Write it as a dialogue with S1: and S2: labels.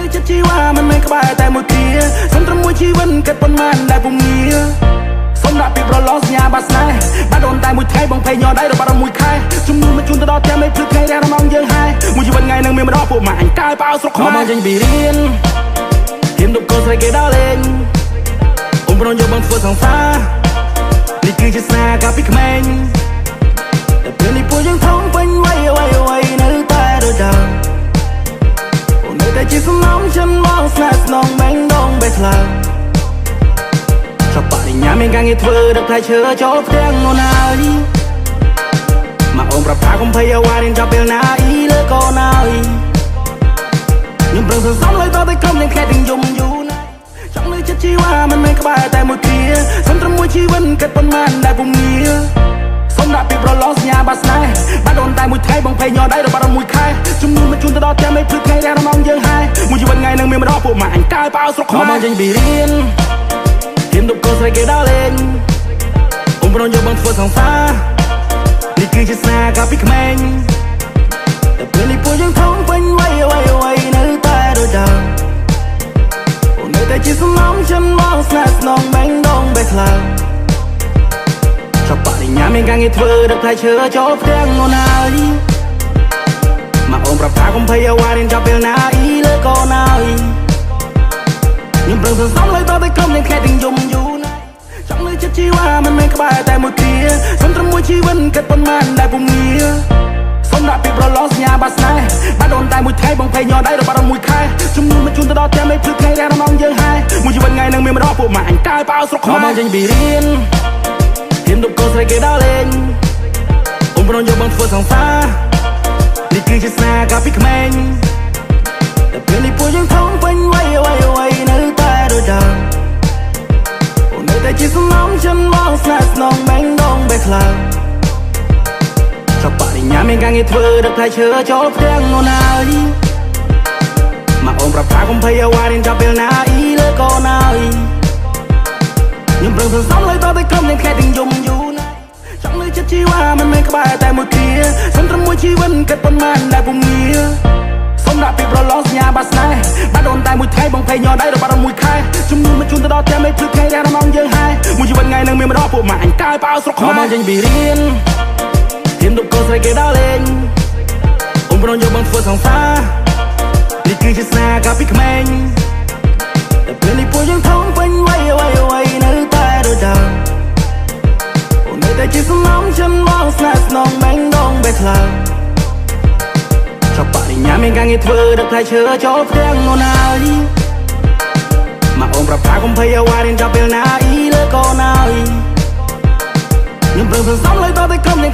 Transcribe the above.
S1: លើចិត្តជីវ៉ាមិនមែនក្បែរតែមួយគ្រាសុំត្រឹមមួយជីវិតគិតប៉ុន្មានដែលពុំងារសុំដាក់ពីប្រឡងសញ្ញាបាត់ស្នេហ៍បាត់អូនតែមួយថ្ងៃបងភ័យញ័រដៃរបស់មួយខែជំនួសមកជូនទៅដល់ផ្ទះមេភ្លឺថ្ងៃរះរំងយើងហើយមួយជីវិតថ្ងៃនឹងមានម្ដងពួកម៉ាក់អញកាយប៉ៅស្រុកខ្មែរមកចេញពីរៀនហ៊ានដប់កូនស្រីគេដល់លេងអូនប្រងយកបងធ្វើសង្សារនេះគឺជាស្នេហ៍កាលពីក្មេងតែពេលនេះពួកយើងធំពេញវ័យអ្វីនៅតែដូចដើមអូននៅតែជាសំណងฉันមកស្នេហ៍ស្នងបែងដងបែកខ្លាំងចាប់បរិញ្ញាមានការងារធ្វើដឹកផ្លែឈើចូលផ្ទាំងអូនហើយមកអូនប្រាប់ថាកុំភ័យអ្វីរៀនចាប់ពេលណាអ៊ីលើកូនហើយខ្ញុំប្រឹងសន្សំលុយតតែក្រុមនឹងខែទាំងយំយូរណាស់ចង់លើចិត្តជីវ៉ាមិនមែនក្បែរតែមួយគ្រាសុំត្រឹមមួយជីវិតគិតប៉ុន្មានដែលពុំងារសុំដាក់ពីប្រឡងសញ្ញាបាត់ស្នេហ៍បាត់អូនតែមួយថ្ងៃបងភ័យញ័រដៃរបស់មួយខែជំនួសមកជូនទៅដល់ផ្ទះមេភ្លឺថ្ងៃរះរំងយើងហើយមួយជីវិតថ្ងៃនឹងមានម្ដងពួកម៉ាក់អញកាយប៉ៅស្រុកខ្មែរមកចេញពីរៀនហ៊ានដប់កូនស្រីគេដល់លេងអូនប្រងយកបងធ្វើសង្សារនេះគឺជាស្នេហ៍កាលពីក្មេងតែពេលនេះពួកយើងធំពេញវ័យអ្វីនៅតែដូចដើមអូននៅតែជាសំណងฉันមកស្នេហ៍ស្នងបែងដងបែកខ្លាំងចាប់បរិញ្ញាមានការងារធ្វើដឹកផ្លែឈើចូលផ្ទាំងអូនហើយមកអូនប្រាប់ថាកុំភ័យអ្វីរៀនចាប់ពេលណាអ៊ីលើកូនហើយខ្ញុំប្រឹងសន្សំលុយតតែក្រុមនឹងខែទាំងយំយូរណាស់ចង់លើចិត្តជីវ៉ាមិនមែនក្បែរតែមួយគ្រាសុំត្រឹមមួយជីវិតគិតប៉ុន្មានដែលពុំងារសុំដាក់ពីប្រឡងសញ្ញាបាត់ស្នេហ៍បាត់អូនតែមួយថ្ងៃបងភ័យញ័រដៃរបស់មួយខែជំនួសមកជូនទៅដល់ផ្ទះមេភ្លឺថ្ងៃរះរំងយើងហើយមួយជីវិតថ្ងៃនឹងមានម្ដងពួកម៉ាក់អញកាយប៉ៅស្រុកខ្មែរមកចេញពីរៀនហ៊ានដប់កូនស្រីគេដល់លេងអូនប្រងយកបងធ្វើសង្សារនេះគឺជាស្នេហ៍កាលពីក្មេងតែពេលនេះពួកយើងធំពេញវ័យអ្វីនៅតែដូចដើមអូននៅតែជាសំណងฉันមកស្នេហ៍ស្នងបែងដងបែកខ្លាំងចាប់បរិញ្ញាមានការងារធ្វើដឹកផ្លែឈើចូលផ្ទាំងអូនហើយមកអូនប្រាប់ថាកុំភ័យអ្វីរៀនចាប់ពេលណាអ៊ីលើកូនហើយខ្ញុំប្រឹងសន្សំលុយតតែក្រុមនឹងខែទាំងយំយូរណាស់ចង់លើចិត្តជីវ៉ាមិនមែនក្បែរតែមួយគ្រាសុំត្រឹមមួយជីវិតគិតប៉ុន្មានដែលពុំងារសុំដាក់ពីប្រឡងសញ្ញាបាត់ស្នេហ៍បាត់អូនតែមួយថ្ងៃបងភ័យញ័រដៃរបស់មួយខែជំនួសមកជូនទៅដល់ផ្ទះមេភ្លឺថ្ងៃរះរំងយើងហើយមួយជីវិតថ្ងៃនឹងមានម្ដងពួកម៉ាក់អញកាយប៉ៅស្រុកខ្មែរមកចេញពីរៀនហ៊ានដប់កូនស្រីគេដល់លេងអូនប្រងយកបងធ្វើសង្សារនេះគឺជាស្នេហ៍កាលពីក្មេងតែពេលនេះពួកយើងធំពេញវ័យអ្វីនៅតែដូចដើមអូននៅតែជាសំណងฉันមកស្នេហ៍ស្នងបែងដងបែកខ្លាំងចាប់បរិញ្ញាមានការងារធ្វើដឹកផ្លែឈើចូលផ្ទាំងអូនហើយមកអូនប្រាប់ថាកុំភ័យអ្វីរៀនចាប់ពេលណាអ៊ីលើកូនហើយខ្ញុំប្រឹងសន្សំលុយតតែក្រុមនឹង